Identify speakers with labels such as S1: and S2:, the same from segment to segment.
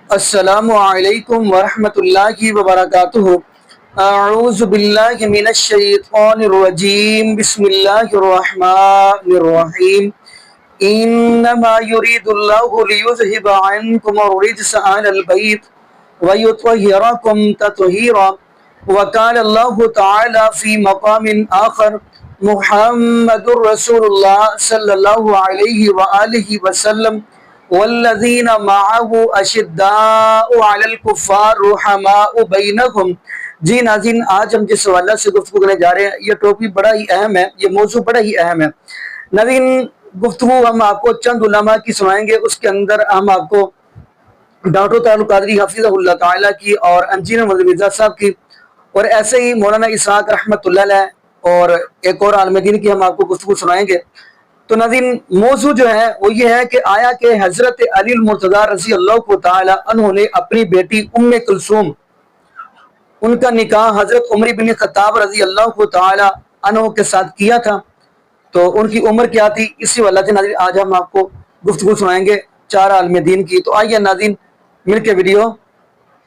S1: السلام علیکم ورحمۃ اللہ وبرکاتہ۔ اعوذ باللہ من الشیطان الرجیم، بسم اللہ الرحمن الرحیم۔ انما یرید اللہ لیذہب عنکم الرجس اہل البیت ویطہرکم تطہیرا۔ وقال اللہ تعالی فی مقام آخر محمد رسول اللہ صلی اللہ علیہ وآلہ وسلم والذین معه اشداء علی الکفار رحماء بینہم۔ جی ناظرین، آج ہم جس حوالہ سے گفتگو کرنے جا رہے ہیں یہ ٹاپک بڑا ہی اہم ہے، یہ موضوع بڑا ہی اہم ہے۔ ناظرین، گفتگو ہم آپ کو چند علماء کی سنائیں گے، اس کے اندر ہم آپ کو ڈاکٹر طاہر القادری حفظہ اللہ تعالیٰ کی اور انجینئر محمد مرزا صاحب کی اور ایسے ہی مولانا اسحاق رحمۃ اللہ علیہ اور ایک اور عالم دین کی ہم آپ کو گفتگو سنائیں گے۔ تو ناظرین، موضوع جو ہے وہ یہ ہے کہ آیا کہ حضرت علی المرتضیٰ رضی اللہ تعالی عنہ نے اپنی بیٹی ام کلثوم، ان کا نکاح حضرت عمر بن خطاب رضی اللہ تعالی عنہ کے ساتھ کیا تھا، تو ان کی عمر کیا تھی؟ اسی وجہ سے ناظرین آج ہم آپ کو گفتگو سنائیں گے چار عالم دین کی۔ تو آئیے ناظرین مل کے ویڈیو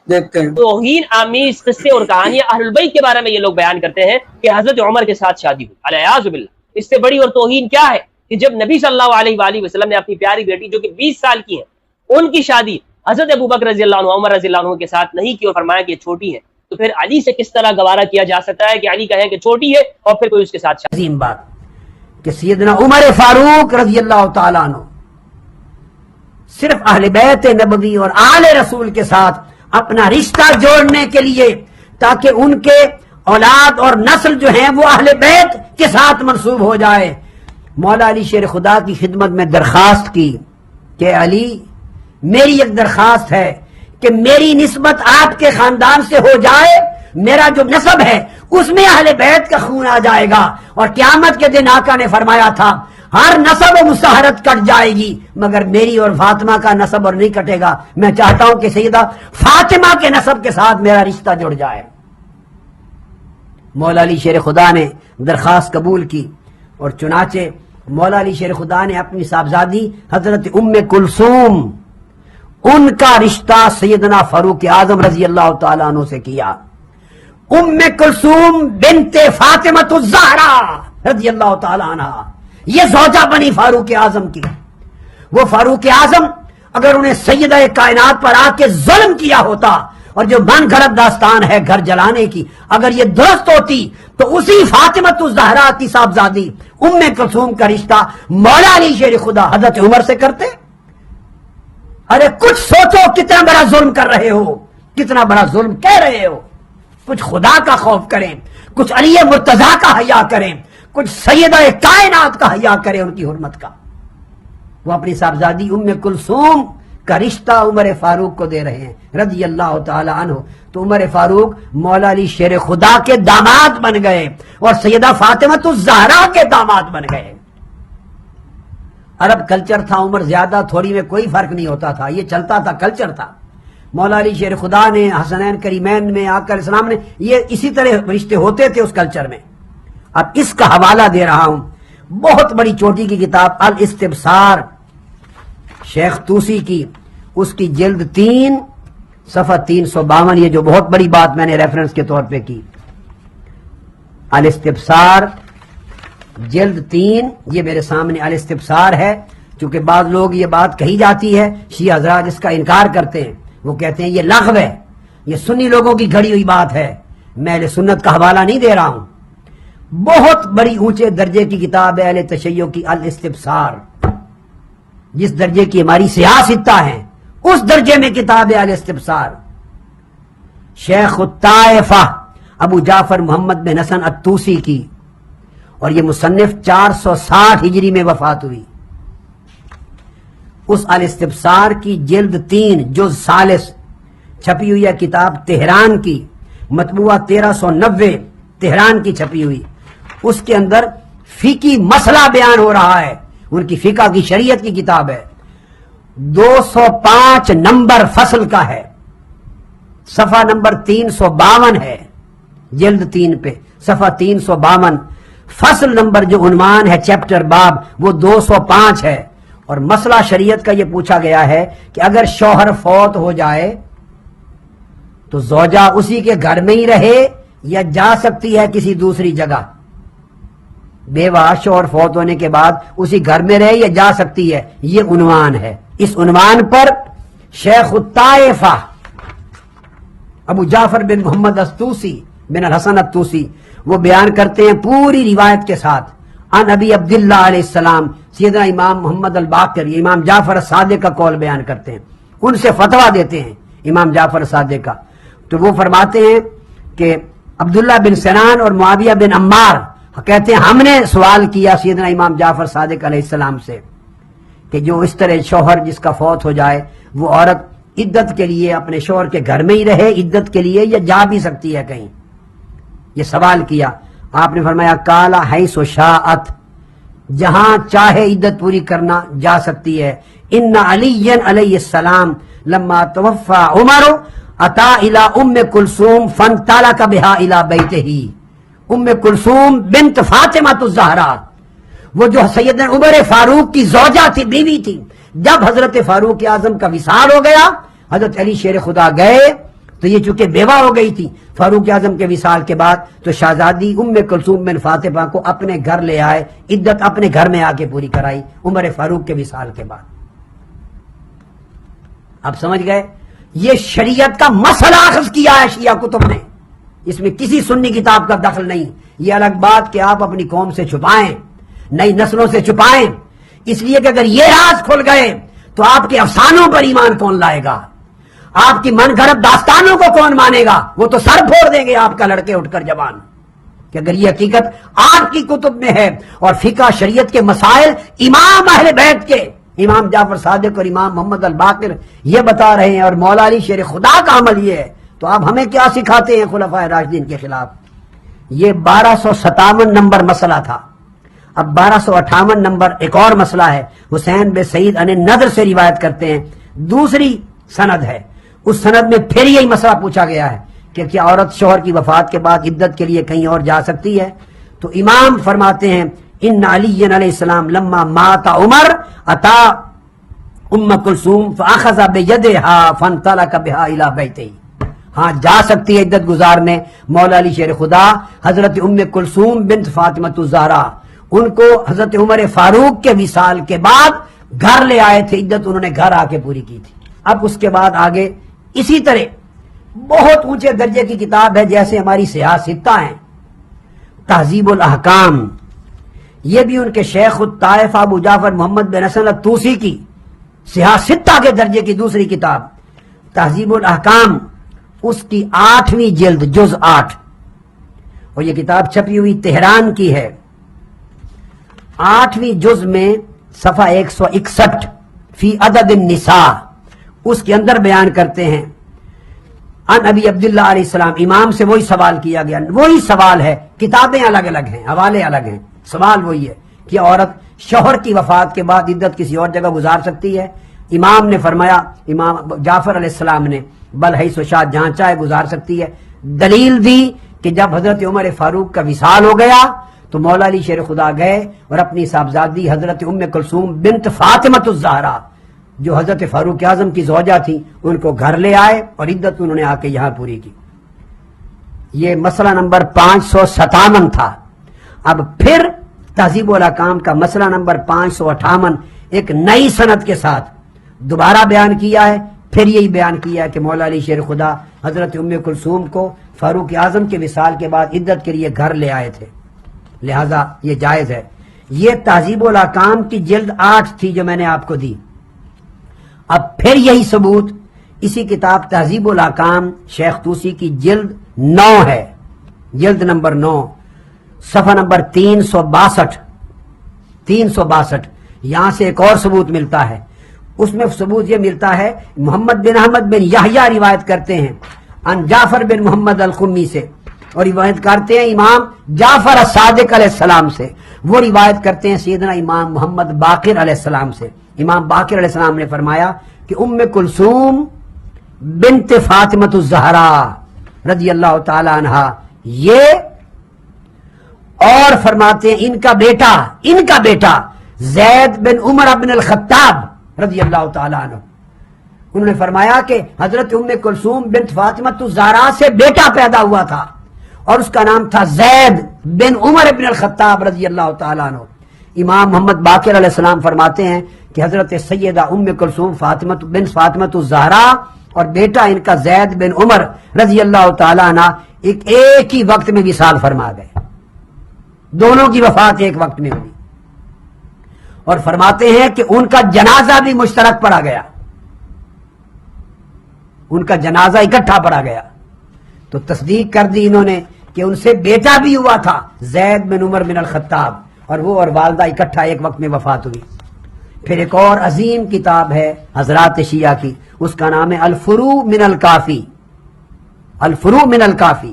S1: دیکھتے ہیں۔
S2: توہین آمیز قصے اور کہانیاں اہل البیت کے بارے میں یہ لوگ بیان کرتے ہیں کہ حضرت عمر کے ساتھ شادی ہوئی، علیہ باللہ۔ اس سے بڑی اور توہین کیا ہے کہ جب نبی صلی اللہ علیہ وآلہ وسلم نے اپنی پیاری بیٹی جو کہ 20 سال کی ہے ان کی شادی حضرت ابوبکر رضی اللہ عنہ، عمر رضی اللہ عنہ کے ساتھ نہیں کی اور فرمایا کہ یہ چھوٹی ہے، تو پھر علی سے کس طرح گوارا کیا جا سکتا ہے کہ علی کہیں کہ چھوٹی ہے اور پھر کوئی اس کے ساتھ شادی؟
S3: عظیم بات کہ سیدنا عمر فاروق رضی اللہ تعالیٰ عنہ صرف اہل بیت نبوی اور آل رسول کے ساتھ اپنا رشتہ جوڑنے کے لیے تاکہ ان کے اولاد اور نسل جو ہیں وہ اہل بیت کے ساتھ منسوب ہو جائے، مولا علی شیر خدا کی خدمت میں درخواست کی کہ علی، میری ایک درخواست ہے کہ میری نسبت آپ کے خاندان سے ہو جائے، میرا جو نسب ہے اس میں اہل بیت کا خون آ جائے گا، اور قیامت کے دن آقا نے فرمایا تھا ہر نسب و مساہرت کٹ جائے گی مگر میری اور فاطمہ کا نسب اور نہیں کٹے گا، میں چاہتا ہوں کہ سیدہ فاطمہ کے نسب کے ساتھ میرا رشتہ جڑ جائے۔ مولا علی شیر خدا نے درخواست قبول کی اور چنانچہ مولا علی شیر خدا نے اپنی صاحبزادی حضرت ام کلثوم، ان کا رشتہ سیدنا فاروق اعظم رضی اللہ تعالیٰ عنہ سے کیا۔ ام کلثوم بنت فاطمہ الزہرا رضی اللہ تعالیٰ عنہ یہ زوجہ بنی فاروق اعظم کی۔ وہ فاروق اعظم اگر انہیں سیدہ کائنات پر آ کے ظلم کیا ہوتا اور جو من گھڑت داستان ہے گھر جلانے کی اگر یہ درست ہوتی تو اسی فاطمہ الزہرا کی صاحبزادی ام کلثوم کا رشتہ مولا علی شیر خدا حضرت عمر سے کرتے۔ ارے کچھ سوچو، کتنا بڑا ظلم کر رہے ہو، کتنا بڑا ظلم کہہ رہے ہو، کچھ خدا کا خوف کریں، کچھ علی مرتضیٰ کا حیا کریں، کچھ سیدہ کائنات کا حیا کریں ان کی حرمت کا۔ وہ اپنی صاحبزادی ام کلثوم کا رشتہ عمر فاروق کو دے رہے ہیں رضی اللہ تعالی عنہ، تو عمر فاروق مولا علی شیر خدا کے داماد بن گئے اور سیدہ فاطمہ الزہرا کے داماد بن گئے۔ عرب کلچر تھا، عمر زیادہ تھوڑی میں کوئی فرق نہیں ہوتا تھا، یہ چلتا تھا، کلچر تھا۔ مولا علی شیر خدا نے، حسنین کریمین میں، آقا علیہ السلام نے، یہ اسی طرح رشتے ہوتے تھے اس کلچر میں۔ اب اس کا حوالہ دے رہا ہوں، بہت بڑی چوٹی کی کتاب الاستبصار شیخ طوسی کی، اس کی جلد 3 صفحہ 352، یہ جو بہت بڑی بات میں نے ریفرنس کے طور پہ کی، الاستبصار جلد 3، یہ میرے سامنے الاستبصار ہے۔ چونکہ بعض لوگ یہ بات کہی جاتی ہے، شیعہ حضرات اس کا انکار کرتے ہیں، وہ کہتے ہیں یہ لغو ہے، یہ سنی لوگوں کی گھڑی ہوئی بات ہے، میں اہل سنت کا حوالہ نہیں دے رہا ہوں۔ بہت بڑی اونچے درجے کی کتاب ہے اہل تشیع کی الاستبصار، جس درجے کی ہماری سیاستہ ہیں اس درجے میں کتاب ہے الاستبصار۔ شیخ الطائفہ ابو جعفر محمد بن حسن الطوسی کی، اور یہ مصنف 460 ہجری میں وفات ہوئی۔ اس الاستبصار کی جلد 3 جز ثالث چھپی ہوئی ہے کتاب تہران کی، مطبوعہ 1390 تہران کی چھپی ہوئی، اس کے اندر فقہی مسئلہ بیان ہو رہا ہے، ان کی فقہ کی شریعت کی کتاب ہے، 205 نمبر فصل کا ہے، صفحہ نمبر 352 ہے، جلد 3 پہ صفحہ 352، فصل نمبر جو عنوان ہے چیپٹر باب وہ 205 ہے، اور مسئلہ شریعت کا یہ پوچھا گیا ہے کہ اگر شوہر فوت ہو جائے تو زوجہ اسی کے گھر میں ہی رہے یا جا سکتی ہے کسی دوسری جگہ؟ بیوہ شوہر فوت ہونے کے بعد اسی گھر میں رہے یا جا سکتی ہے، یہ عنوان ہے۔ اس عنوان پر شیخ الطائفہ ابو جعفر بن محمد الطوسی بن الحسن الطوسی وہ بیان کرتے ہیں پوری روایت کے ساتھ، عن ابی عبداللہ علیہ السلام، سیدنا امام محمد الباقر، یہ امام جعفر الصادق کا قول بیان کرتے ہیں، ان سے فتویٰ دیتے ہیں امام جعفر الصادق کا۔ تو وہ فرماتے ہیں کہ عبداللہ بن سنان اور معاویہ بن عمار کہتے ہیں ہم نے سوال کیا سیدنا امام جعفر صادق علیہ السلام سے کہ جو اس طرح شوہر جس کا فوت ہو جائے وہ عورت عدت کے لیے اپنے شوہر کے گھر میں ہی رہے عدت کے لیے یا جا بھی سکتی ہے کہیں، یہ سوال کیا۔ آپ نے فرمایا کالا حیث شاءت، جہاں چاہے عدت پوری کرنا جا سکتی ہے۔ ان علی علیہ السلام لما توفى عمر اتا الى ام کلثوم فانطلق بها الى بیتہ، ام کلثوم بنت فاطمہ الزہرا، وہ جو سیدنا عمر فاروق کی زوجہ تھی، بیوی تھی، جب حضرت فاروق اعظم کا وصال ہو گیا حضرت علی شیر خدا گئے تو یہ چونکہ بیوہ ہو گئی تھی فاروق اعظم کے وصال کے بعد، تو شہزادی ام کلثوم بن فاطمہ کو اپنے گھر لے آئے، عدت اپنے گھر میں آ کے پوری کرائی عمر فاروق کے وصال کے بعد۔ اب سمجھ گئے؟ یہ شریعت کا مسئلہ اخذ کیا ہے شیعہ کتب نے، اس میں کسی سنی کتاب کا دخل نہیں۔ یہ الگ بات کہ آپ اپنی قوم سے چھپائیں، نئی نسلوں سے چھپائیں، اس لیے کہ اگر یہ راز کھل گئے تو آپ کے افسانوں پر ایمان کون لائے گا؟ آپ کی من گھڑت داستانوں کو کون مانے گا؟ وہ تو سر پھوڑ دیں گے آپ کا لڑکے اٹھ کر جوان، کہ اگر یہ حقیقت آپ کی کتب میں ہے۔ اور فقہ شریعت کے مسائل امام اہل بیت کے امام جعفر صادق اور امام محمد الباقر یہ بتا رہے ہیں، اور مولا علی شیر خدا کا عمل یہ ہے، تو آپ ہمیں کیا سکھاتے ہیں خلفائے راشدین کے خلاف؟ یہ 1257 نمبر مسئلہ تھا۔ اب 1258 نمبر ایک اور مسئلہ ہے، حسین بن سعید ان نضر سے روایت کرتے ہیں، دوسری سند ہے، اس سند میں پھر یہی مسئلہ پوچھا گیا ہے کہ کیا عورت شوہر کی وفات کے بعد عدت کے لیے کہیں اور جا سکتی ہے؟ تو امام فرماتے ہیں ان علی علیہ السلام لما مات عمر اتا ام کلثوم فاخذ بیدها فانطلق بها الى بیتہ، ہاں جا سکتی ہے عدت گزارنے۔ مولا علی شیر خدا حضرت ام کلثوم بنت فاطمہ الزہرا ان کو حضرت عمر فاروق کے وصال کے بعد گھر لے آئے تھے، عدت انہوں نے گھر آ کے پوری کی تھی۔ اب اس کے بعد آگے اسی طرح بہت اونچے درجے کی کتاب ہے جیسے ہماری سیاستہ ہیں، تہذیب الاحکام، یہ بھی ان کے شیخ الطائفہ ابو جعفر محمد بن حسن الطوسی کی سیاستہ کے درجے کی دوسری کتاب تہذیب الاحکام، اس کی 8ویں جلد جز 8، اور یہ کتاب چھپی ہوئی تہران کی ہے۔ 8ویں جز میں صفحہ 161 فی عدد النساء، اس کے اندر بیان کرتے ہیں ان ابی عبداللہ علیہ السلام، امام سے وہی سوال کیا گیا، وہی سوال ہے، کتابیں الگ الگ ہیں، حوالے الگ ہیں، سوال وہی ہے کہ عورت شوہر کی وفات کے بعد عدت کسی اور جگہ گزار سکتی ہے؟ امام نے فرمایا، امام جعفر علیہ السلام نے بل حیث شاء، جہاں چاہے گزار سکتی ہے۔ دلیل دی کہ جب حضرت عمر فاروق کا وصال ہو گیا تو مولا علی شیر خدا گئے اور اپنی صاحبزادی حضرت ام کلثوم بنت فاطمہ الزہرا جو حضرت فاروق اعظم کی زوجہ تھی ان کو گھر لے آئے اور عدت انہوں نے آ کے یہاں پوری کی۔ یہ مسئلہ نمبر 557 تھا۔ اب پھر تہذیب الاحکام کا مسئلہ نمبر 558 ایک نئی سند کے ساتھ دوبارہ بیان کیا ہے، پھر یہی بیان کیا ہے کہ مولا علی شیر خدا حضرت ام کلثوم کو فاروق اعظم کے وصال کے بعد عدت کے لیے گھر لے آئے تھے، لہذا یہ جائز ہے۔ یہ تہذیب الاحکام کی جلد 8 تھی جو میں نے آپ کو دی۔ اب پھر یہی ثبوت اسی کتاب تہذیب الاحکام شیخ طوسی کی جلد 9 ہے، جلد نمبر 9 صفحہ نمبر 362، یہاں سے ایک اور ثبوت ملتا ہے۔ اس میں ثبوت یہ ملتا ہے، محمد بن احمد بن یحییٰ روایت کرتے ہیں ان جعفر بن محمد القمی سے، اور روایت کرتے ہیں امام جعفر الصادق علیہ السلام سے، وہ روایت کرتے ہیں سیدنا امام محمد باقر علیہ السلام سے۔ امام باقر علیہ السلام نے فرمایا کہ ام کلثوم بنت فاطمہ الزہرا رضی اللہ تعالی عنہا یہ، اور فرماتے ہیں ان کا بیٹا زید بن عمر بن الخطاب رضی اللہ تعالیٰ عنہ، انہوں نے فرمایا کہ حضرت ام کلثوم بنت فاطمہ الزہرا سے بیٹا پیدا ہوا تھا اور اس کا نام تھا زید بن عمر بن الخطاب رضی اللہ تعالیٰ عنہ۔ امام محمد باقر علیہ السلام فرماتے ہیں کہ حضرت سیدہ ام کلثوم فاطمہ الزہرا اور بیٹا ان کا زید بن عمر رضی اللہ تعالیٰ عنہ ایک ہی وقت میں وصال فرما گئے، دونوں کی وفات ایک وقت میں ہوئی، اور فرماتے ہیں کہ ان کا جنازہ بھی مشترک پڑا گیا، ان کا جنازہ اکٹھا پڑا گیا، تو تصدیق کر دی انہوں نے کہ ان سے بیٹا بھی ہوا تھا زید بن عمر بن الخطاب، اور وہ اور والدہ اکٹھا ایک وقت میں وفات ہوئی۔ پھر ایک اور عظیم کتاب ہے حضرات شیعہ کی، اس کا نام ہے الفروع من الکافی، الفروع من الکافی،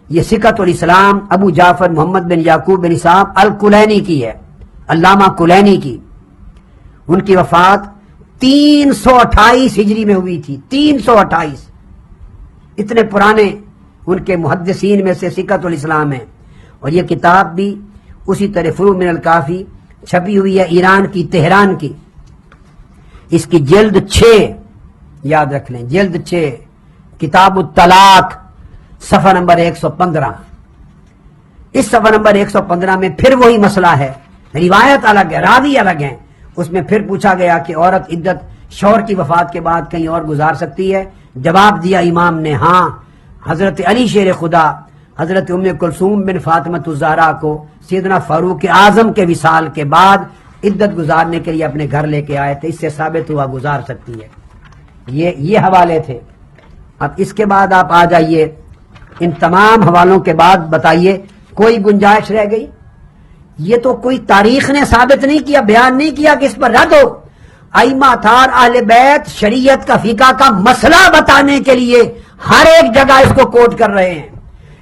S3: یہ سکت الاسلام ابو جعفر محمد بن یعقوب بن اسحاق الکلینی کی ہے، علامہ کلینی کی۔ ان کی وفات 328 ہجری میں ہوئی تھی، 328، اتنے پرانے ان کے محدثین میں سے سکت الاسلام ہے۔ اور یہ کتاب بھی اسی طرح فروع من الکافی چھپی ہوئی ہے ایران کی، تہران کی۔ اس کی جلد 6 یاد رکھ لیں، جلد 6، کتاب الطلاق، صفحہ نمبر 115۔ اس صفحہ نمبر 115 میں پھر وہی مسئلہ ہے، روایت الگ ہے، راوی الگ ہیں۔ اس میں پھر پوچھا گیا کہ عورت عدت شوہر کی وفات کے بعد کہیں اور گزار سکتی ہے؟ جواب دیا امام نے، ہاں، حضرت علی شیر خدا حضرت ام کلثوم بن فاطمہ الزہرا کو سیدنا فاروق اعظم کے وصال کے بعد عدت گزارنے کے لیے اپنے گھر لے کے آئے تھے، اس سے ثابت ہوا گزار سکتی ہے۔ یہ حوالے تھے۔ اب اس کے بعد آپ آ جائیے، ان تمام حوالوں کے بعد بتائیے کوئی گنجائش رہ گئی؟ یہ تو کوئی تاریخ نے ثابت نہیں کیا، بیان نہیں کیا کہ اس پر رد ہو۔ ائمہ اطہار اہل بیت شریعت کا فقہ کا مسئلہ بتانے کے لیے ہر ایک جگہ اس کو کوٹ کر رہے ہیں،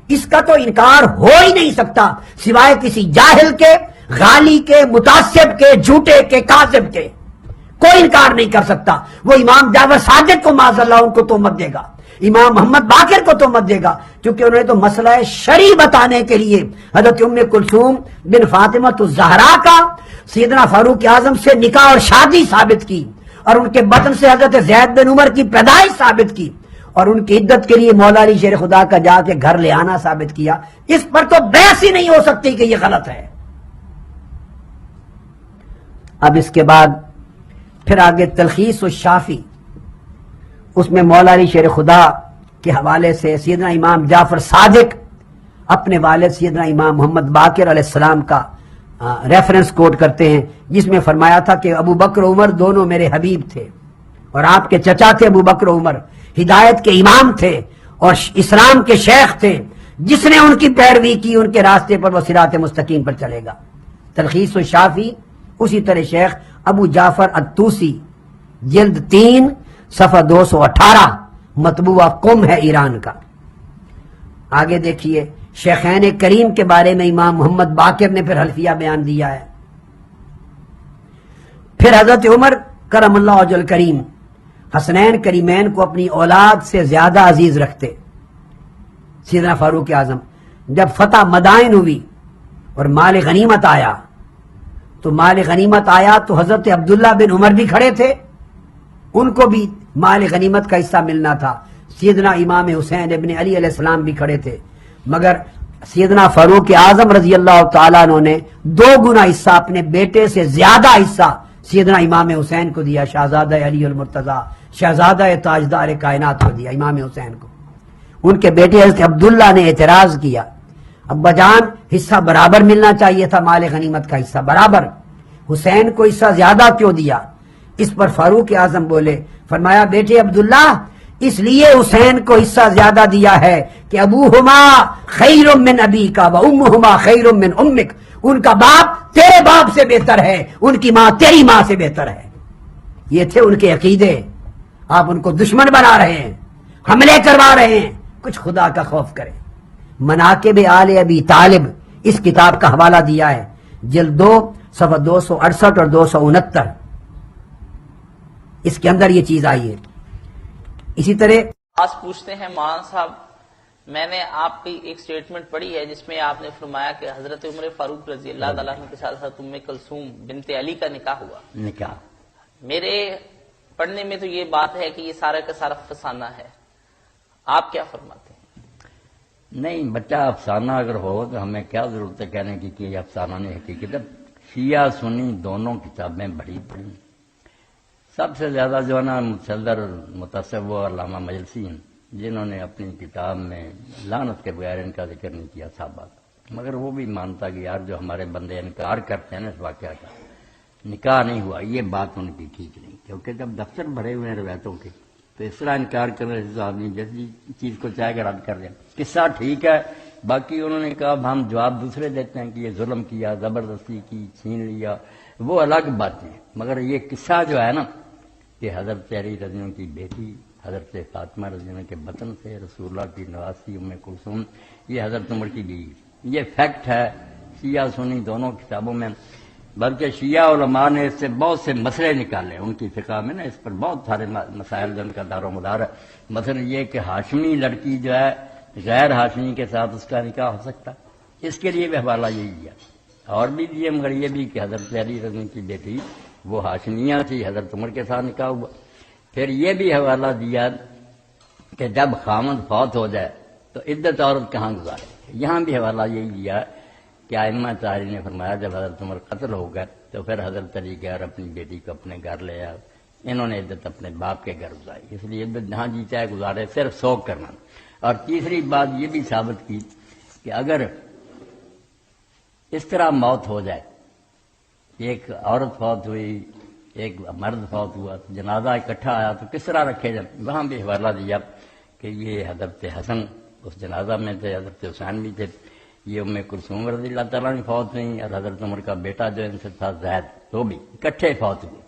S3: اس کا تو انکار ہو ہی نہیں سکتا سوائے کسی جاہل کے، غالی کے، متعصب کے، جھوٹے کے، کاذب کے، کوئی انکار نہیں کر سکتا۔ وہ امام جعفر صادق کو معاذ اللہ ان کو تہمت دے گا، امام محمد باقر کو تہمت دے گا، کیونکہ انہوں نے تو مسئلہ شرعی بتانے کے لیے حضرت ام کلثوم بن فاطمہ الزہرا کا سیدنا فاروق اعظم سے نکاح اور شادی ثابت کی، اور ان کے بطن سے حضرت زید بن عمر کی پیدائش ثابت کی، اور ان کی عدت کے لیے مولا علی شیر خدا کا جا کے گھر لے آنا ثابت کیا۔ اس پر تو بحث ہی نہیں ہو سکتی کہ یہ غلط ہے۔ اب اس کے بعد پھر آگے تلخیص الشافی، اس میں مولا علی شیر خدا کے حوالے سے سیدنا امام جعفر صادق اپنے والد سیدنا امام محمد باقر علیہ السلام کا ریفرنس کوٹ کرتے ہیں، جس میں فرمایا تھا کہ ابو بکر عمر دونوں میرے حبیب تھے، اور آپ کے چچا تھے ابو بکر عمر، ہدایت کے امام تھے اور اسلام کے شیخ تھے، جس نے ان کی پیروی کی ان کے راستے پر وہ صراط مستقیم پر چلے گا۔ تلخیص الشافی، اسی طرح شیخ ابو جعفر الطوسی، جلد 3 صفحہ 218، مطبوعہ قم ہے ایران کا۔ آگے دیکھیے شیخین کریم کے بارے میں امام محمد باقر نے پھر حلفیہ بیان دیا ہے۔ پھر حضرت عمر کرم اللہ وجہ الکریم حسنین کریمین کو اپنی اولاد سے زیادہ عزیز رکھتے۔ سیدنا فاروق اعظم جب فتح مدائن ہوئی اور مال غنیمت آیا تو حضرت عبداللہ بن عمر بھی کھڑے تھے، ان کو بھی مال غنیمت کا حصہ ملنا تھا۔ سیدنا امام حسین ابن علی علیہ السلام بھی کھڑے تھے، مگر سیدنا فاروق اعظم رضی اللہ تعالیٰ عنہ نے 2 گنا حصہ، اپنے بیٹے سے زیادہ حصہ سیدنا امام حسین کو دیا، شہزادہ علی المرتضیٰ، شہزادہ تاجدار کائنات کو دیا امام حسین کو۔ ان کے بیٹے حضرت عبداللہ نے اعتراض کیا، ابا جان حصہ برابر ملنا چاہیے تھا، مال غنیمت کا حصہ برابر، حسین کو حصہ زیادہ کیوں دیا؟ اس پر فاروق اعظم بولے، فرمایا بیٹے عبداللہ، اس لیے حسین کو حصہ زیادہ دیا ہے کہ ابوہما خیر من ابیکا و امہما خیر من امک، ان کا باپ تیرے باپ سے بہتر ہے، ان کی ماں تیری ماں سے بہتر ہے۔ یہ تھے ان کے عقیدے، آپ ان کو دشمن بنا رہے ہیں، حملے کروا رہے ہیں، کچھ خدا کا خوف کریں۔ مناقب آل ابی طالب اس کتاب کا حوالہ دیا ہے، جلد 2 صفحہ 268 اور 269، اس کے اندر یہ چیز آئی ہے۔ اسی طرح
S4: آج پوچھتے ہیں مولانا صاحب میں نے آپ کی ایک سٹیٹمنٹ پڑھی ہے جس میں آپ نے فرمایا کہ حضرت عمر فاروق رضی اللہ تعالیٰ عنہ کے ساتھ حضرت ام کلثوم بنت علی کا نکاح ہوا.
S3: نکاح
S4: میرے پڑھنے میں تو یہ بات ہے کہ یہ سارا کا سارا افسانہ ہے. آپ کیا فرماتے ہیں؟
S5: نہیں، بچہ افسانہ اگر ہو تو ہمیں کیا ضرورت ہے کہنے کی کہ یہ افسانہ نہیں حقیقت. شیعہ سنی دونوں کتابیں بڑی پڑھی. سب سے زیادہ جو ہے نا متصدر متصور علامہ مجلسی ہیں، جنہوں نے اپنی کتاب میں لعنت کے بغیر ان کا ذکر نہیں کیا صحابہ کا. مگر وہ بھی مانتا کہ یار جو ہمارے بندے انکار کرتے ہیں نا اس واقعہ کا، نکاح نہیں ہوا، یہ بات ان کی ٹھیک نہیں. کیونکہ جب دفتر بھرے ہوئے ہیں روایتوں کے تو اس طرح انکار کرنے سے آدمی جیسی چیز کو چاہے کر رد کر دیں. قصہ ٹھیک ہے، باقی انہوں نے کہا ہم جواب دوسرے دیتے ہیں کہ یہ ظلم کیا، زبردستی کی، چھین لیا، وہ الگ باتیں. مگر یہ قصہ جو ہے نا کہ حضرت علی رضی اللہ عنہ کی بیٹی حضرت فاطمہ رضی اللہ عنہ کے بطن سے رسول اللہ کی نواسی ام کلثوم، یہ حضرت عمر کی بیوی، یہ فیکٹ ہے شیعہ سنی دونوں کتابوں میں. بلکہ شیعہ علماء نے اس سے بہت سے مسئلے نکالے ان کی فقہ میں نا، اس پر بہت سارے مسائل جن کا دار و مدار ہے. مثلا یہ کہ ہاشمی لڑکی جو ہے غیر ہاشمی کے ساتھ اس کا نکاح ہو سکتا، اس کے لیے بھی حوالہ یہی دیا. اور بھی دیے مگر یہ بھی کہ حضرت علی رضی اللہ عنہ کی بیٹی وہ ہاشمیہ تھی، حضرت عمر کے ساتھ نکاح ہوا. پھر یہ بھی حوالہ دیا کہ جب خامد فوت ہو جائے تو عدت عورت کہاں گزارے. یہاں بھی حوالہ یہی دیا کہ ائمہ طاہرین نے فرمایا جب حضرت عمر قتل ہو گئے تو پھر حضرت علی گھر اپنی بیٹی کو اپنے گھر لے آیا. انہوں نے عدت اپنے باپ کے گھر گزاری، اس لیے عدت جہاں جی چاہے گزارے، صرف سوگ کرنا. اور تیسری بات یہ بھی ثابت کی کہ اگر اس طرح موت ہو جائے، ایک عورت فوت ہوئی، ایک مرد فوت ہوا، جنازہ اکٹھا آیا تو کس طرح رکھے جائیں. وہاں بھی حوالہ دیا کہ یہ حضرت حسن اس جنازہ میں تھے، حضرت حسین بھی تھے، یہ ام کلثوم رضی اللہ تعالیٰ عنہ فوت ہوئی، اور حضرت عمر کا بیٹا جو ان سے تھا زید، وہ بھی اکٹھے فوت ہوئے.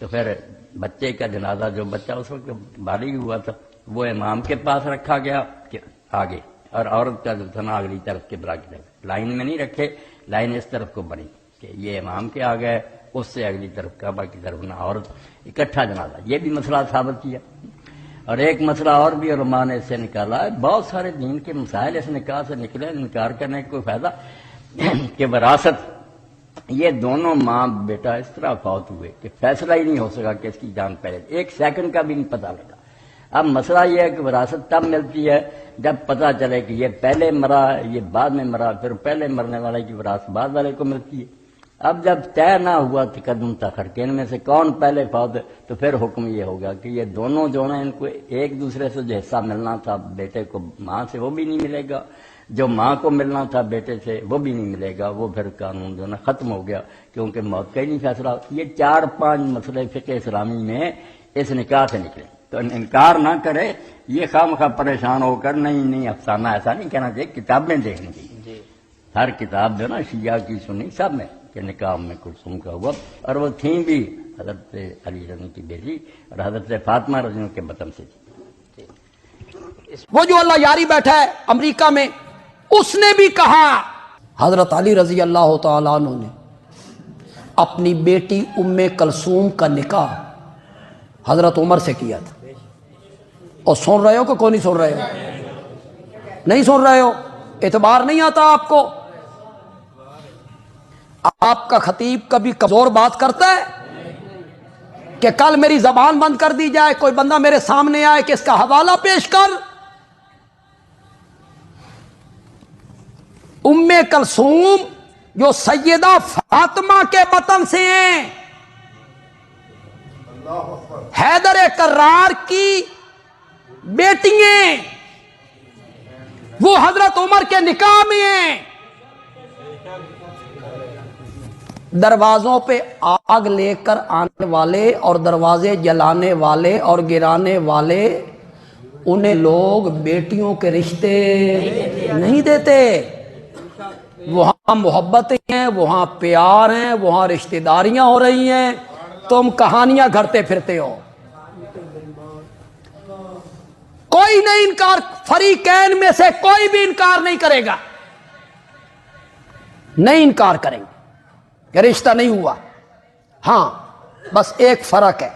S5: تو پھر بچے کا جنازہ، جو بچہ اس وقت بالغ ہوا تھا، وہ امام کے پاس رکھا گیا کہ آگے، اور عورت کا جو تھا نا اگلی طرف قبلہ کی طرف، لائن میں نہیں رکھے، لائن اس طرف کو بنی کہ یہ امام کے آ گئے، اس سے اگلی طرف کعبہ کی طرف نہ عورت، اکٹھا جنازہ. یہ بھی مسئلہ ثابت کیا. اور ایک مسئلہ اور بھی علماء نے اس سے نکالا ہے. بہت سارے دین کے مسائل اس نکاح سے نکلے، انکار کرنے کا کوئی فائدہ کہ وراثت، یہ دونوں ماں بیٹا اس طرح فوت ہوئے کہ فیصلہ ہی نہیں ہو سکا کہ اس کی جان پہلے، ایک سیکنڈ کا بھی نہیں پتہ لگا. اب مسئلہ یہ ہے کہ وراثت تب ملتی ہے جب پتہ چلے کہ یہ پہلے مرا، یہ بعد میں مرا، پھر پہلے مرنے والے کی وراثت بعد والے کو ملتی ہے. اب جب طے نہ ہوا تقدم تاخر کہ ان میں سے کون پہلے فوت، تو پھر حکم یہ ہوگا کہ یہ دونوں جو ہیں ان کو ایک دوسرے سے جو حصہ ملنا تھا بیٹے کو ماں سے وہ بھی نہیں ملے گا، جو ماں کو ملنا تھا بیٹے سے وہ بھی نہیں ملے گا. وہ پھر قانون جو ہے نا ختم ہو گیا کیونکہ موت کا ہی نہیں فیصلہ. یہ 4-5 مسئلے فقہ اسلامی میں اس نکاح سے نکلے. تو انکار نہ کرے، یہ خواہ پریشان ہو کر نہیں افسانہ ایسا نہیں کہنا چاہیے. کتابیں دیکھنی چاہیے، ہر کتاب جو ہے نا شیعہ کی سنی سب میں کہ نکاح میں کلثوم کا ہوا، اور وہ تھیں بھی حضرت علی رضی کی بیٹی اور حضرت فاطمہ رضی کے بطن سے تھی.
S6: وہ جو اللہ یاری بیٹھا ہے امریکہ میں، اس نے بھی کہا حضرت علی رضی اللہ تعالیٰ عنہ نے اپنی بیٹی ام کلثوم کا نکاح حضرت عمر سے کیا تھا. اور سن رہے ہو کہ کوئی نہیں سن رہے ہو؟ نہیں سن رہے ہو؟ اعتبار نہیں آتا آپ کو؟ آپ کا خطیب کبھی کمزور بات کرتا ہے کہ کل میری زبان بند کر دی جائے، کوئی بندہ میرے سامنے آئے کہ اس کا حوالہ پیش کر؟ ام کلثوم جو سیدہ فاطمہ کے بطن سے ہیں، حیدر کرار کی بیٹی ہیں، وہ حضرت عمر کے نکاح میں ہیں. دروازوں پہ آگ لے کر آنے والے اور دروازے جلانے والے اور گرانے والے، انہیں لوگ بیٹیوں کے رشتے نہیں دیتے. وہاں محبت ہیں، وہاں پیار ہیں، وہاں رشتہ داریاں ہو رہی ہیں، تم کہانیاں گھڑتے پھرتے ہو. کوئی نہیں انکار، فریقین میں سے کوئی بھی انکار نہیں کرے گا، نہیں انکار کریں گے کہ رشتہ نہیں ہوا. ہاں بس ایک فرق ہے،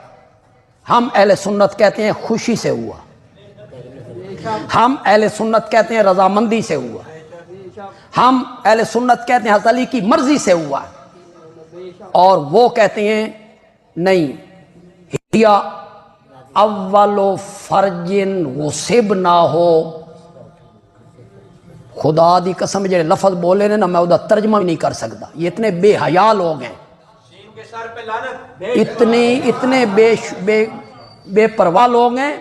S6: ہم اہل سنت کہتے ہیں خوشی سے ہوا. ہم اہل سنت کہتے ہیں رضامندی سے ہوا، ہم اہل سنت کہتے ہیں حضرت علی کی مرضی سے ہوا، اور وہ کہتے ہیں نہیں، ہیا اول فرجن غصب نہ ہو۔ خدا دی قسم جڑے لفظ بولے نے نا میں وہ ترجمہ بھی نہیں کر سکتا، یہ اتنے بے حیا لوگ ہیں، اتنے بے پرواہ لوگ ہیں۔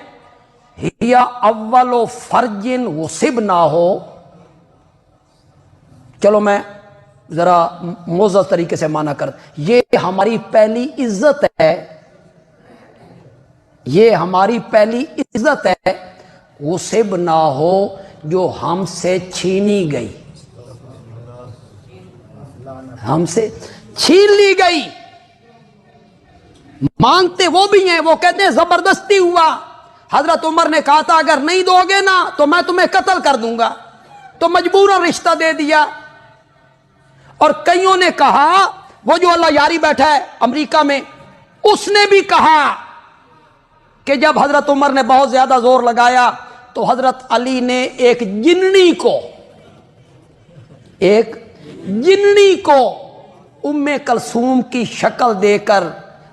S6: ہیا اول فرجن غصب نہ ہو، چلو میں ذرا موزز طریقے سے معنی کر، یہ ہماری پہلی عزت ہے، یہ ہماری پہلی عزت ہے، غصب نہ ہو جو ہم سے چھینی گئی، ہم سے چھین لی گئی۔ مانگتے وہ بھی ہیں، وہ کہتے ہیں زبردستی ہوا، حضرت عمر نے کہا تھا اگر نہیں دو گے نا تو میں تمہیں قتل کر دوں گا، تو مجبوراً رشتہ دے دیا۔ اور کئیوں نے کہا، وہ جو اللہ یاری بیٹھا ہے امریکہ میں، اس نے بھی کہا کہ جب حضرت عمر نے بہت زیادہ زور لگایا تو حضرت علی نے ایک جننی کو ام کلثوم کی شکل دے کر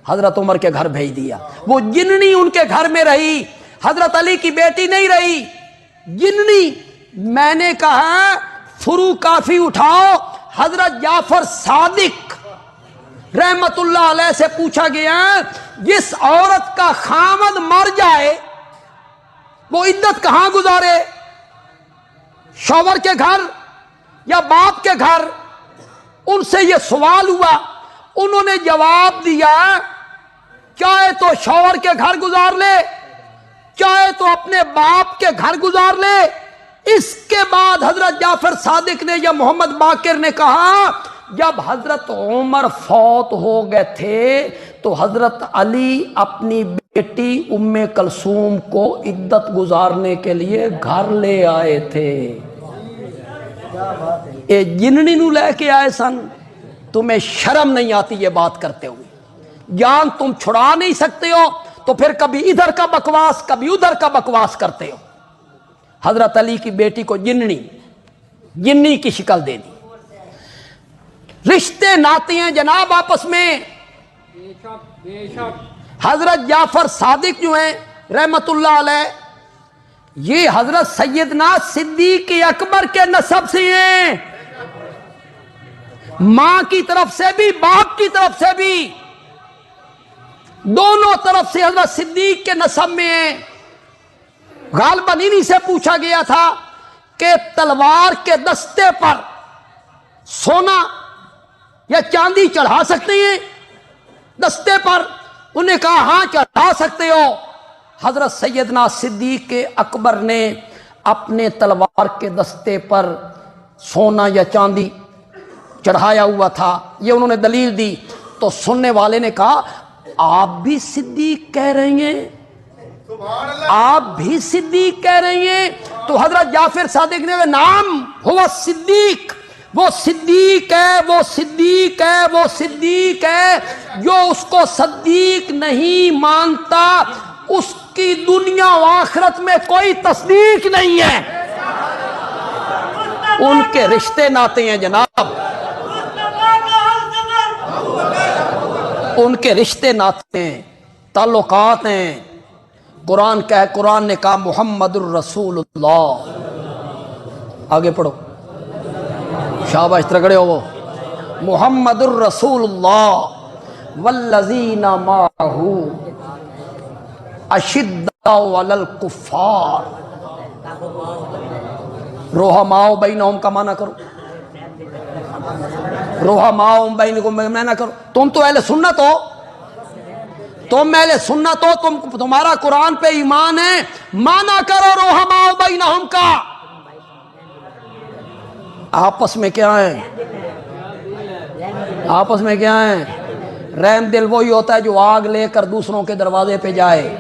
S6: حضرت عمر کے گھر بھیج دیا۔ وہ جننی ان کے گھر میں رہی، حضرت علی کی بیٹی نہیں رہی، جننی۔ میں نے کہا فرو کافی اٹھاؤ، حضرت جعفر صادق رحمت اللہ علیہ سے پوچھا گیا جس عورت کا خامد مر جائے وہ عدت کہاں گزارے، شوہر کے گھر یا باپ کے گھر؟ ان سے یہ سوال ہوا، انہوں نے جواب دیا چاہے تو شوہر کے گھر گزار لے، چاہے تو اپنے باپ کے گھر گزار لے۔ اس کے بعد حضرت جعفر صادق نے یا محمد باقر نے کہا جب حضرت عمر فوت ہو گئے تھے تو حضرت علی اپنی بیٹی ام کلثوم کو عدت گزارنے کے لیے گھر لے آئے تھے، اے جننی نو لے کے آئے سن۔ تمہیں شرم نہیں آتی یہ بات کرتے ہوئے؟ جان تم چھڑا نہیں سکتے ہو تو پھر کبھی ادھر کا بکواس کبھی ادھر کا بکواس کرتے ہو۔ حضرت علی کی بیٹی کو جننی کی شکل دے دی۔ رشتے ناتے ہیں جناب آپس میں۔ حضرت جعفر صادق جو ہیں رحمت اللہ علیہ، یہ حضرت سیدنا صدیق اکبر کے نسب سے ہیں، ماں کی طرف سے بھی باپ کی طرف سے بھی، دونوں طرف سے حضرت صدیق کے نسب میں ہیں۔ غالباً انہی سے پوچھا گیا تھا کہ تلوار کے دستے پر سونا یا چاندی چڑھا سکتے ہیں؟ دستے پر انہیں کہا ہاں چڑھا سکتے ہو۔ حضرت سیدنا صدیق اکبر نے اپنے تلوار کے دستے پر سونا یا چاندی چڑھایا ہوا تھا، یہ انہوں نے دلیل دی۔ تو سننے والے نے کہا آپ بھی صدیق کہہ رہے ہیں، آپ بھی صدیق کہہ رہی ہیں؟ تو حضرت جعفر صادق نے نام ہوا صدیق، وہ صدیق ہے، وہ صدیق ہے، وہ صدیق ہے۔ جو اس کو صدیق نہیں مانتا اس کی دنیا و آخرت میں کوئی تصدیق نہیں ہے۔ ان کے رشتے ناتے ہیں جناب، ان کے رشتے ناتے ہیں، تعلقات ہیں۔ قرآن نے کہا محمد الرسول اللہ، آگے پڑھو، شاباش ترگڑے ہو، وہ محمد الرسول اللہ والذین معہ اشداء علی الکفار رحماء بینہم کا معنی کرو، رحماء بینکم معنی کرو۔ تم تو اہل سنت ہو، تم اہل سنت ہو، تمہارا قرآن پہ ایمان ہے، مانا کرو رحماء بینہم کا۔ آپس میں کیا ہے؟ آپس میں کیا ہے؟ رحم دل وہی ہوتا ہے جو آگ لے کر دوسروں کے دروازے پہ جائے،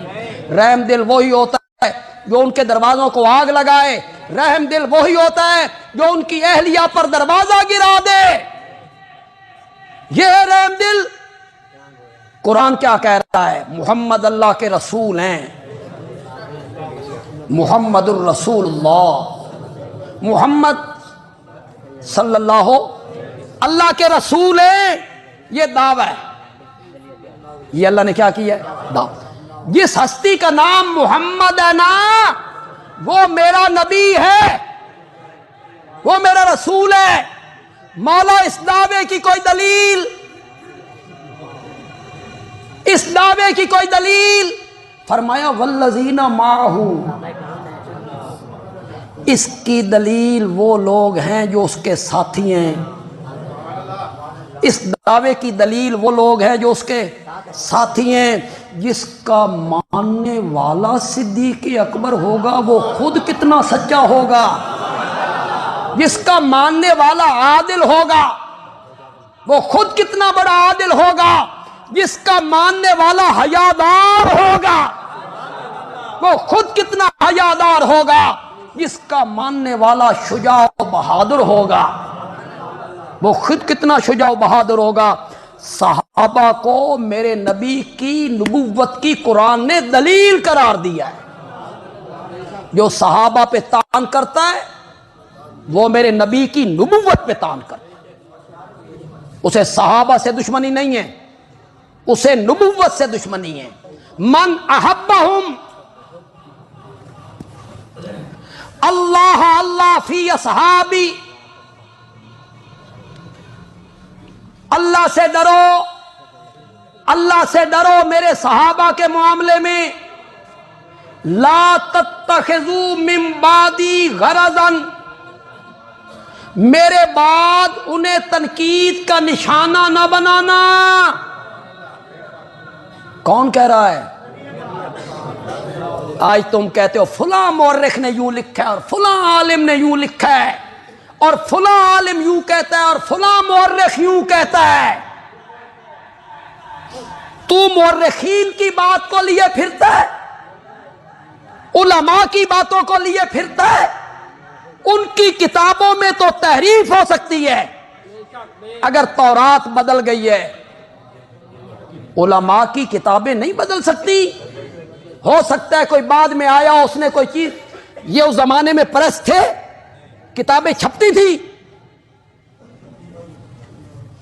S6: رحم دل وہی ہوتا ہے جو ان کے دروازوں کو آگ لگائے، رحم دل وہی ہوتا ہے جو ان کی اہلیہ پر دروازہ گرا دے۔ یہ ہے رحم دل۔ قرآن کیا کہہ رہا ہے؟ محمد اللہ کے رسول ہیں، محمد الرسول اللہ، محمد صلی اللہ کے رسول ہیں، یہ دعویٰ ہے۔ یہ اللہ نے کیا کیا ہے؟ دعویٰ۔ جس ہستی کا نام محمد ہے نا، وہ میرا نبی ہے، وہ میرا رسول ہے۔ مولا اس دعوے کی کوئی دلیل، اس دعوے کی کوئی دلیل؟ فرمایا والذین معہ، اس کی دلیل وہ لوگ ہیں جو اس کے ساتھی ہیں، اس دعوے کی دلیل وہ لوگ ہیں جو اس کے ساتھی ہیں۔ جس کا ماننے والا صدیق اکبر ہوگا وہ خود کتنا سچا ہوگا، جس کا ماننے والا عادل ہوگا وہ خود کتنا بڑا عادل ہوگا، جس کا ماننے والا حیادار ہوگا وہ خود کتنا حیادار ہوگا، جس کا ماننے والا شجاع و بہادر ہوگا وہ خود کتنا شجاع و بہادر ہوگا۔ صحابہ کو میرے نبی کی نبوت کی قرآن نے دلیل قرار دیا ہے۔ جو صحابہ پہ تان کرتا ہے وہ میرے نبی کی نبوت پہ تان کرتا ہے۔ اسے صحابہ سے دشمنی نہیں ہے، اسے نبوت سے دشمنی ہے۔ من احبہم اللہ اللہ فی اصحابی، اللہ سے ڈرو، اللہ سے ڈرو میرے صحابہ کے معاملے میں۔ لا تتخذوا من بعدی غرضا، میرے بعد انہیں تنقید کا نشانہ نہ بنانا۔ کون کہہ رہا ہے؟ آج تم کہتے ہو فلاں مورخ نے یوں لکھا ہے اور فلاں عالم نے یوں لکھا ہے اور فلاں عالم یوں کہتا ہے اور فلاں مورخ یوں کہتا ہے۔ تو مورخین کی بات کو لیے پھرتا ہے، علماء کی باتوں کو لیے پھرتا ہے۔ ان کی کتابوں میں تو تحریف ہو سکتی ہے، اگر تورات بدل گئی ہے، علماء کی کتابیں نہیں بدل سکتی۔ ہو سکتا ہے کوئی بعد میں آیا اس نے کوئی چیز، یہ اس زمانے میں پریس تھے، کتابیں چھپتی تھی،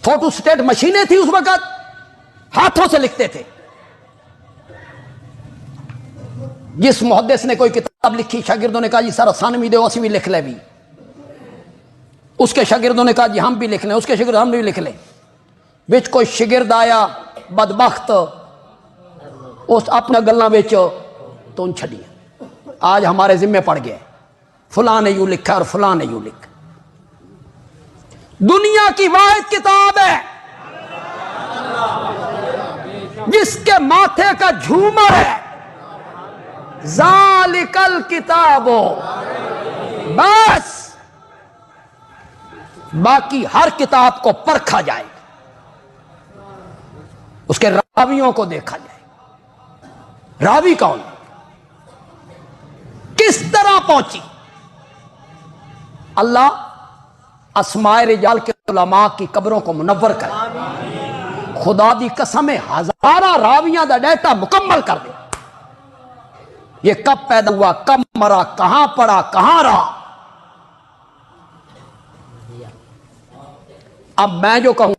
S6: فوٹو سٹیٹ مشینیں تھی اس وقت، ہاتھوں سے لکھتے تھے۔ جس محدث نے کوئی کتاب لکھی، شاگردوں نے کہا جی سر ثانوی دو اسی بھی لکھ لے بھی، اس کے شاگردوں نے کہا جی ہم بھی لکھ لیں، اس کے شاگرد ہم بھی لکھ لیں۔ بچ کوئی شاگرد آیا بدبخت، اس اپنا گلاں بیچ تو ان چھڑی، آج ہمارے ذمہ پڑ گئے فلاں نے یوں لکھا اور فلاں نے یوں لکھا۔ دنیا کی واحد کتاب ہے جس کے ماتھے کا جھومر ہے ذالک الکتاب، بس باقی ہر کتاب کو پرکھا جائے گا، اس کے راویوں کو دیکھا جائے گا، راوی کون، کس طرح پہنچی۔ اللہ اسماء رجال کے علماء کی قبروں کو منور کرے، خدا دی قسم ہزارہ راویاں دا ڈیٹا مکمل کر دے۔ یہ کب پیدا ہوا، کب مرا، کہاں پڑا، کہاں رہا۔ اب میں جو کہوں،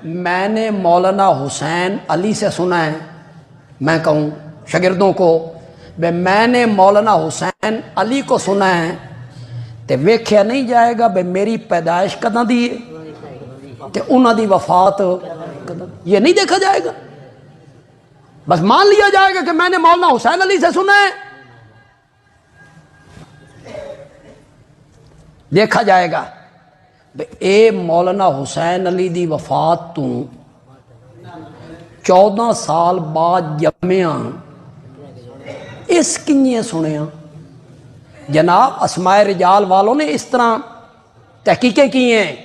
S6: میں نے مولانا حسین علی سے سنا ہے، میں کہوں شاگردوں کو میں نے مولانا حسین علی کو سنا ہے، تے ویکھیا نہیں جائے گا بے میری پیدائش کداں دی ہے تے انہاں دی وفات کداں، یہ نہیں دیکھا جائے گا، بس مان لیا جائے گا کہ میں نے مولانا حسین علی سے سنا ہے۔ دیکھا جائے گا بے اے مولانا حسین علی دی وفات تو 14 سال بعد جمعیاں اس کنیے سنیا۔ جناب اسماء رجال والوں نے اس طرح تحقیقیں کی ہیں،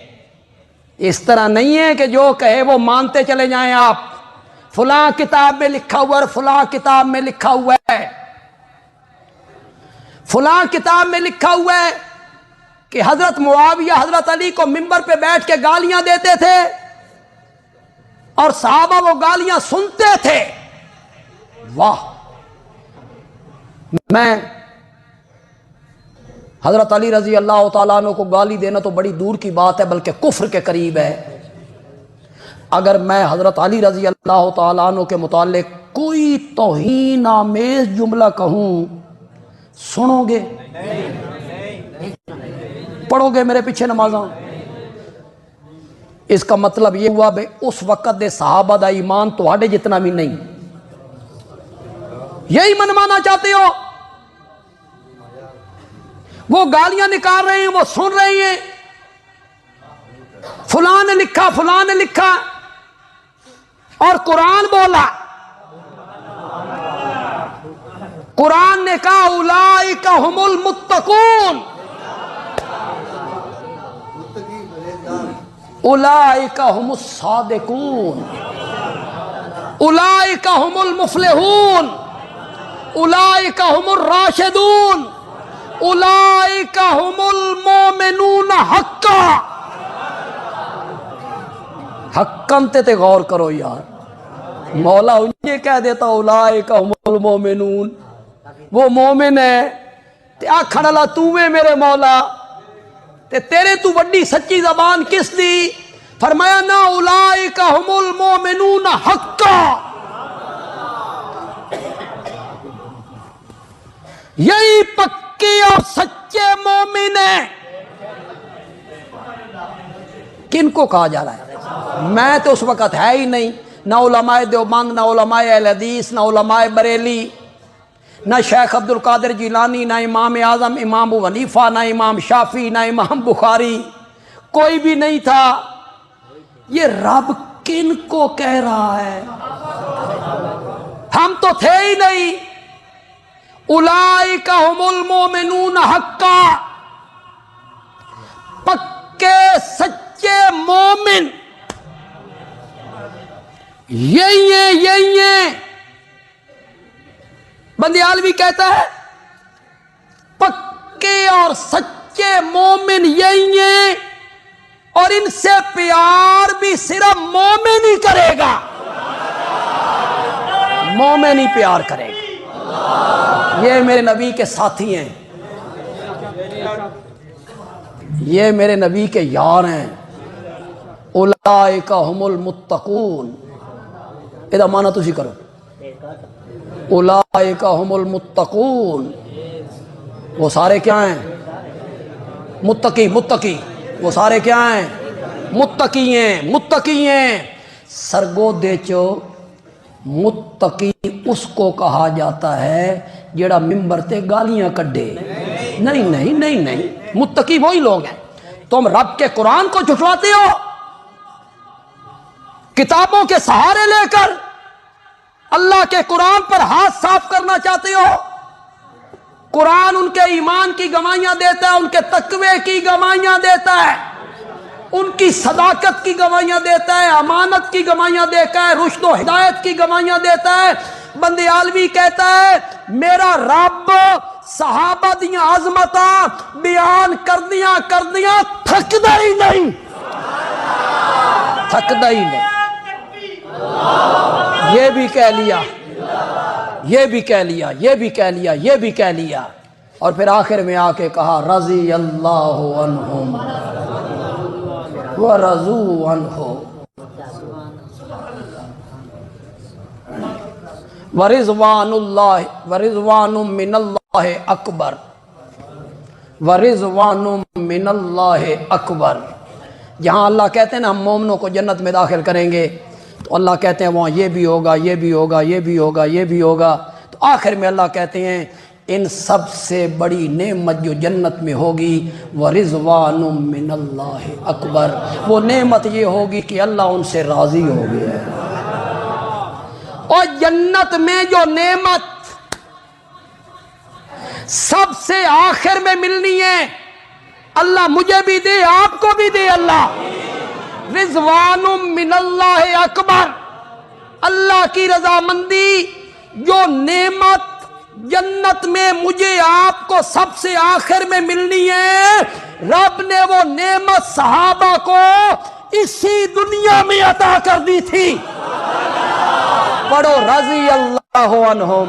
S6: اس طرح نہیں ہے کہ جو کہے وہ مانتے چلے جائیں آپ۔ فلاں کتاب میں لکھا ہوا ہے، فلاں کتاب میں لکھا ہوا ہے، فلاں کتاب میں لکھا ہوا ہے کہ حضرت معاویہ حضرت علی کو منبر پہ بیٹھ کے گالیاں دیتے تھے اور صحابہ وہ گالیاں سنتے تھے۔ واہ، میں حضرت علی رضی اللہ تعالیٰ عنہ کو گالی دینا تو بڑی دور کی بات ہے، بلکہ کفر کے قریب ہے۔ اگر میں حضرت علی رضی اللہ تعالیٰ عنہ کے متعلق کوئی توہین آمیز جملہ کہوں، سنو گے؟ پڑھو گے میرے پیچھے نمازاں؟ اس کا مطلب یہ ہوا بھئی اس وقت دے صحابہ دا ایمان تواڈے جتنا بھی نہیں۔ یہی منوانا چاہتے ہو؟ وہ گالیاں نکال رہے ہیں، وہ سن رہے ہیں، فلاں نے لکھا، فلاں نے لکھا، اور قرآن بولا، قرآن نے کہا اولئک ھم المتقون، اولئک ھم الصادقون، اولئک ھم المفلحون، اولئک ھم الراشدون، اولئک ھم المؤمنون حقا۔ حقاً تے غور کرو یار، مولا یہ کہہ دیتا اولئک ھم المؤمنون، وہ مومن ہے تے آکھن والا تو ہے میرے مولا، تے تیرے تو وڈی سچی زبان کس دی؟ فرمایا نا اولئک ھم المؤمنون حقا۔ یہی پکے اور سچے مومن ہیں۔ کن کو کہا جا رہا ہے؟ میں تو اس وقت ہے ہی نہیں، نہ علماء دیوبند، نہ علماء اہل حدیث، نہ علماء بریلی، نہ شیخ عبد القادر جیلانی، نہ امام اعظم امام ابو حنیفہ، نہ امام شافعی، نہ امام بخاری، کوئی بھی نہیں تھا۔ یہ رب کن کو کہہ رہا ہے؟ ہم تو تھے ہی نہیں۔ اولئک ھم المؤمنون حقا، پکے سچے مومن یہی ہیں، یہی ہیں۔ بندیالوی کہتا ہے پکے اور سچے مومن یہی ہیں، اور ان سے پیار بھی صرف مومن ہی کرے گا، مومن ہی پیار کرے گا۔ یہ میرے نبی کے ساتھی ہیں، یہ میرے نبی کے یار ہیں۔ اولئک ھم المتقون، یہ معنی تسی کرو، اولئک ھم المتقون، وہ سارے کیا ہیں؟ متقی، متقی، وہ سارے کیا ہیں؟ متقی ہیں، متقی ہیں۔ سرگو دے چو متقی اس کو کہا جاتا ہے جیڑا ممبر تے گالیاں کڈے۔ نہیں نہیں نہیں نہیں، متقی وہی لوگ ہیں۔ تم رب کے قرآن کو جھٹلاتے ہو، کتابوں کے سہارے لے کر اللہ کے قرآن پر ہاتھ صاف کرنا چاہتے ہو۔ قرآن ان کے ایمان کی گواہیاں دیتا ہے، ان کے تقوی کی گواہیاں دیتا ہے، ان کی صداقت کی گواہیاں دیتا ہے، امانت کی گواہیاں دیتا ہے، رشد و ہدایت کی گواہیاں دیتا ہے۔ بندیالوی کہتا ہے میرا رب صحابہ دیاں عظمتاں بیان کردیاں تھکدا ہی نہیں، تھکدا ہی نہیں۔ یہ بھی کہہ لیا، یہ بھی کہہ لیا، یہ بھی کہہ لیا، یہ بھی کہہ لیا، اور پھر آخر میں آ کے کہا رضی اللہ عنہم وَرَضُوا عَنْهُ وَرِضْوَانٌ مِّنَ اللَّهِ أَكْبَرُ وَرِضْوَانٌ مِّنَ اللَّهِ أَكْبَرُ۔ جہاں اللہ کہتے ہیں نا ہم مومنوں کو جنت میں داخل کریں گے، تو اللہ کہتے ہیں وہاں یہ بھی ہوگا، یہ بھی ہوگا، یہ بھی ہوگا، یہ بھی ہوگا۔ تو آخر میں اللہ کہتے ہیں ان سب سے بڑی نعمت جو جنت میں ہوگی وَرِضْوَانٌ مِّنَ اللَّهِ أَكْبَرُ، وہ نعمت یہ ہوگی کہ اللہ ان سے راضی ہو گیا ہے۔ اور جنت میں جو نعمت سب سے آخر میں ملنی ہے، اللہ مجھے بھی دے، آپ کو بھی دے اللہ۔ رضوان من اللہ اکبر، اللہ کی رضامندی، جو نعمت جنت میں مجھے آپ کو سب سے آخر میں ملنی ہے، رب نے وہ نعمت صحابہ کو اسی دنیا میں عطا کر دی تھی۔ پڑھو رضی اللہ عنہم،